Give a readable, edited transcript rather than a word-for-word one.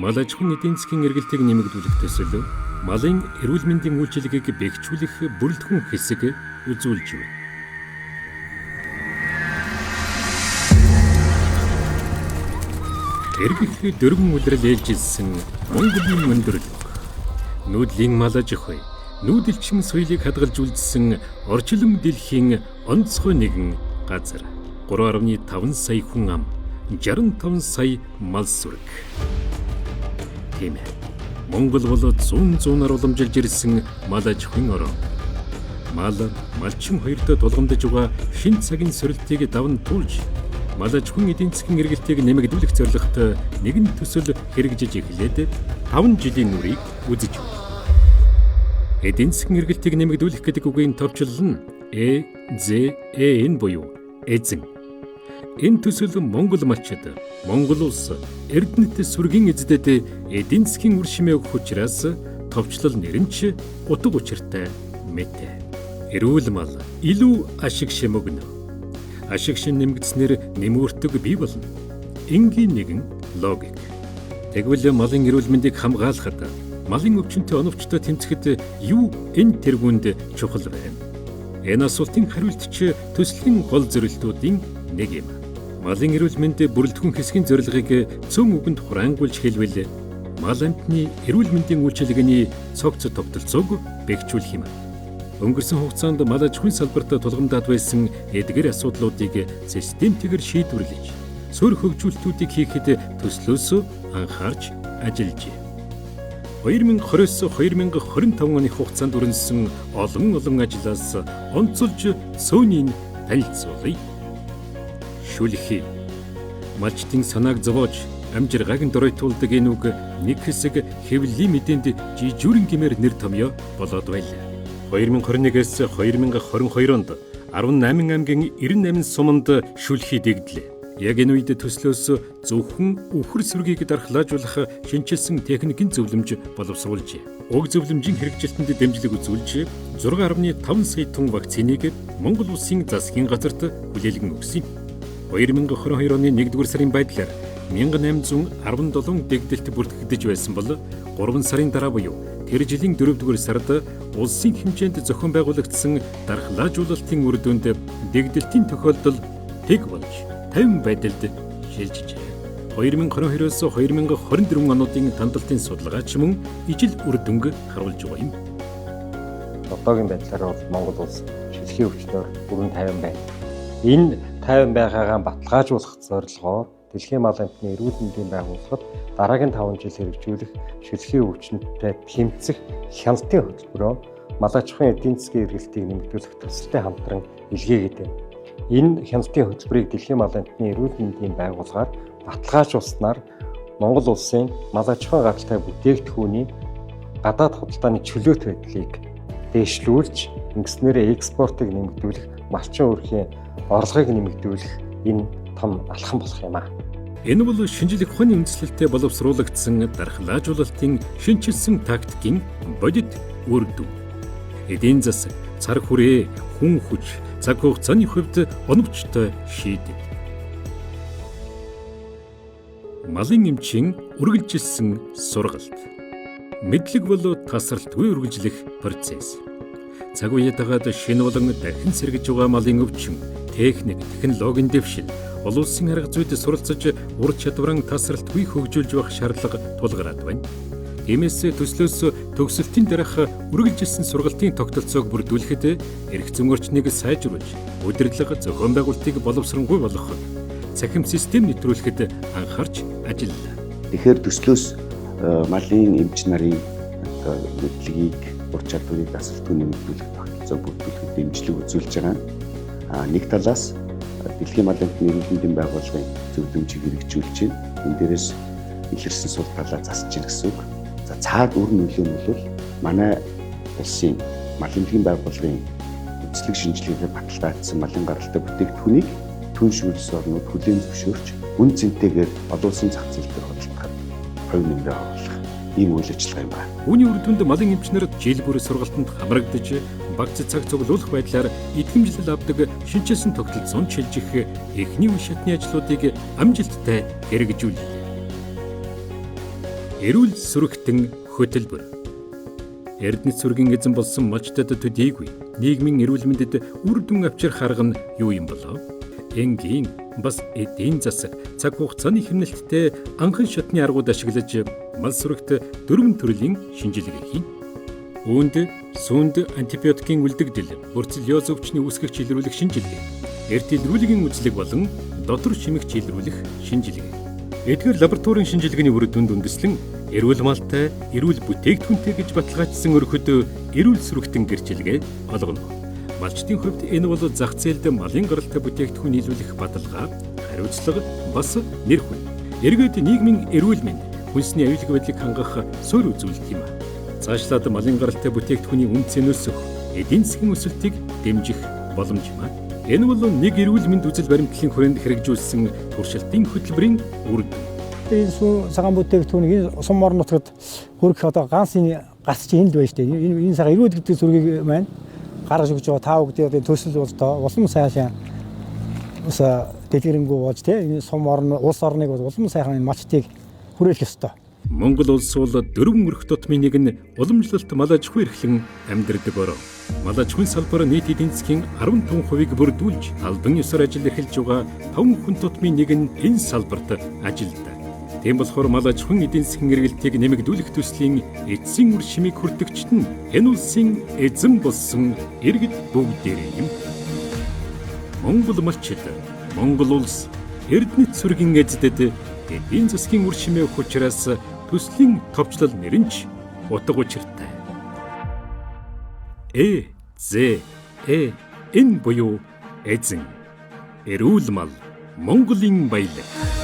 Мал аж ахуйн эдийн засгийн эргэлтийг нэмэгдүүлэх төсөл малын эрүүл мэндийн үйлчилгээг бэхжүүлэх бүрэлдэхүүн хэсэг үзүүлж байна. Эргэлт дөрвөн улирал ээлжилсэн Монголын мөндөрлөг. Нүүдлийн мал аж ахуй, нүүдэлчин соёлыг хадгалж үлдсэн орчлон дэлхийн онцгой нэгэн газар. 3.5 сая хүн ам, 65 сая мал сүрэг. Тийм ээ. Монгол бол зуунаар уламжилж ирсэн мал аж ахуйн орон. Малчин хоёртой тулгамдж байгаа шин цагийн сорилтыг даван туулж, мал аж ахуйн эдийн засгийн эргэлтийг нэмэгдүүлэх зорилготой нэгэн төсөл хэрэгжиж эхлээд 5 жилийн үрийг үзэж байна. Эдийн засгийн эргэлтийг нэмэгдүүлэх гэдэг үгийн товчлол нь ЭЗЭН буюу эзэн. Энэ төсөл Монгол малчид, Монгол улс, Эрдэнэт сүргийн эздэд эдийн засгийн үр шимээ өгөх учраас товчлол нэр нь ч утга учиртай мэт. Эрүүл мал илүү ашиг шим өгнө. Ашиг шин нэмэгдснээр нэмүртэг бий болно. Энгийн нэгэн логик. Тэгвэл малын эрүүл мэндийг хамгаалахад, малын өвчнөд оновчтой тэмцэхэд юу энэ тэргуунд чухал байна? Энэ асуултын хариулт ч төслийн гол зорилтуудын нэг юм. Малын эрүүл мэнд бүрэлдэхүүн хэсгийн зорилгыг цөөн үгэнд хураангуйлж хэлвэл мал амтны эрүүл мэндийн үйлчилгээний цогц тогтолцоог бэхжүүлэх юм. Өнгөрсөн хугацаанд мал аж ахуйн салбарт тулгамдаад байсан эдгээр асуудлуудыг системтэйгээр шийдвэрлэж, сөр хөгжүүлэлтүүдийг хийхэд төслөөс анхаарч ажиллажээ. 2020-2025 оны хугацаанд өрнөсөн олон ажлаас онцолж сөөнийг танилцуулъя. Шүлхий. Малчдын санааг зовоож, амжиргааг нь доройтуулдаг энэ үг нэг хэсэг хэвлэлийн мэдээнд жижүүрэн гэмээр нэр томьёо болоод байлаа. 2021-с 2022 онд 18 аймгийн 98 суманд шүлхий дэгдлээ. Яг энэ үед төслөөс зөвхөн үхэр сүргийг дархлаажуулах шинчилсэн техникийн зөвлөмж боловсруулжээ. Уг зөвлөмжийн хэрэгжилтэнд дэмжлэг үзүүлж 6.5 сая тонн вакциныг Монгол улсын засгийн газарт хүлээлгэн өгсөн юм. 2022 оны 1-р сарын байдлаар 1817 дэгдэлт бүртгэгдэж байсан бол 3 сарын дараа буюу тэр жилийн 4-р сард улсын хэмжээнд зохион байгуулагдсан дархлаажуулалтын үр дүнд дэгдэлтийн тохиолдол тэг болж 50 байдалд шилжижээ. 2022-оос 2024 онуудын тандалтын судалгаач мөн ижил үр дүнг харуулж байгаа юм. Одоогийн байдлаар бол Монгол улс шилхийн өвчнөөр бүрэн 50 байна. Энэ 50 байгаагаа баталгаажуулах зорилгоор Дэлхийн мал амтны эрүүл мэндийн байгууллагад дараагийн 5 жил хэрэгжүүлэх шилхийн өвчнөдтэй тэмцэх хяналтын хөтөлбөрөөр мал аж ахуйн эдийн засгийн эргэлтийг нэмэгдүүлэх төсөлтэй хамтран илгээгээд байна. Энэ хяналтын хөтөлбөрийг Дэлхийн мал амтны эрүүл мэндийн байгууллагаар баталгаажуулснаар Монгол улсын мал аж ахуйн гаралтай бүтээгдэхүүний гадаад худалдааны чөлөөт байдлыг дээшлүүлж, ингэснээр экспортыг нэмэгдүүлэх, малчин өрхийн орлогыг нэмэгдүүлэх энэ том алхам болох юм аа. Энэ бол шинжлэх ухааны үндэслэлтэй боловсруулагдсан дархлаажуулалтын шинчилсэн тактикийн бодит үр дүн. Эдийн засаг, цар хүрээ, хүн хүч, цаг хугацааны хувьд оновчтой шийдэв. Малын эмчийн үргэлжилсэн сургалт. Мэдлэг бол тасралтгүй үргэлжлэх процесс. Цаг үеэ дагаад шинэ болон дахин сэргэж байгаа малын өвчин, техник, технологийн дэвшил, олон улсын арга зүйд суралцаж ур чадвараа тасралтгүй хөгжүүлж явах шаардлага тулгараад байна. Тиймээс төслөөс төгсөлтийн дараах үргэлжилсэн сургалтын тогтолцоог бүрдүүлэхэд эрх зүйн орчныг сайжруулж, удирдлага зохион байгуулалтыг боловсронгүй болгох, цахим систем нэвтрүүлэхэд анхаарч ажиллалаа. Тэгэхээр төслөөс малын эмч нарын мэдлэгийг, ур чадварыг тасралтгүй нэмэгдүүлэх тогтолцоог бүрдүүлэхэд дэмжлэг үзүүлж байгаа. Нэг талаас Дэлхийн мал амтны эрүүл мэндийн байгууллагын зөвлөмжийг хэрэгжүүлж байна. Энэ дээрээс илэрсэн сул талаа засаж ийн гэсэн үг. За цаад үр нөлөө нь бол манай улсын мал эмнэлгийн байгууллагын үндслэг шинжилгээгээр баталгаажсан малын гаралтай бүтээгдэхүүнийг түнш улс орнууд хүлээн зөвшөөрч, үн цэнтэйгээр олон улсын зах зээл дээр худалдахад хувь нэмрээ оруулах ийм үйл ажиллагаа юм байна. Үүний үр дүнд малын эмчнэр жил бүр сургалтанд хамрагдаж, багц цаг цуглуулах байдлаар идэвхжил авдаг шинчилсэн тогтолцоонд шилжих эхний үе шатны ажлуудыг амжилттай хэрэгжүүлээ. Эрүүл сүрэгтэн хөтөлбөр. Эрдэнэт сүргийн эзэн болсон малчтад төдийгүй нийгмийн эрүүл мэндэд үр дүн авчрах арга нь юу юм болов? Энгийн бас эдийн засаг цаг хугацааны хэмнэлттэй анхан шатны аргууд ашиглаж мал сүрэгт 4 төрлийн шинжилгээ хийн. Үүнд сүүнд антибиотикийн үлдэгдэл, бөрцөлиоз өвчний үүсгэгч илрүүлэх шинжилгээ, эрт илрүүлгийн үзлэг болон дотор шимэгч илрүүлэх шинжилгээ. Эдгээр лабораторийн шинжилгээний үр дүнд үндэслэн эрүүл малтай, эрүүл бүтээгдэхүүнтэй гэж баталгаажсан өрхөд эрүүл сүрэгтэн гэрчилгээ олгоно. Малчдын хувьд энэ бол зах зээлд малын гаралтай бүтээгдэхүүн нийлүүлэх баталгаа, хариуцлага бас нэр хүн. Эргээд нийгмийн эрүүл мэнд, хүнсний аюулгүй байдлыг хангах суурь үзүүлэлт юм. Цаашлаад малын гаралтай бүтээгдэхүүний үнцэнээс эдийн засгийн өсөлтийг дэмжих боломж юм. Энэ бол нэг эрүүл мэнд үзэл баримтлалын хүрээнд хэрэгжүүлсэн туршилтын хөтөлбөрийн үр дүн. Энэ цагаан бүтээгдэхүүнийг сум орон нутгад хүргэх одоо ганц энэ гац чинь энэ л байна шүү дээ. Энэ цагаан эрүүл гэдэг сүргийг маань гаргаж өгч байгаа тав гэдэг төсөл бол тоо улам сайхан ус дэлгэрэнгүй болж тий энэ сум орн улс орныг бол улам сайхан энэ малчтыг хүрээлэх ёстой. Монгол улс бол 4 өрх тутмын нэг нь уламжлалт мал аж ахуй эрхлэн амьдардаг орон. Мал аж ахуйн салбар нийт эдийн засгийн 15%-ийг бүрдүүлж, албан ёсоор ажил эрхэлж байгаа 5 хүн тутмын нэг нь энэ салбарт ажилладаг. Тийм болохоор мал аж ахуйн эдийн засгийн эргэлтийг нэмэгдүүлэх төслийн эцсийн үр шимийг хүртэгчд нь энэ улсын эзэн болсон иргэд бүгдээрээ юм. Монгол малчид, Монгол улс, Эрдэнэт сүргийн эздэд эдийн засгийн үр шимээ өгөх учраас төслийн товчлол нэр нь ч утга учиртай. Энэ буюу эзэн. Эрүүл мал Монголын баялаг.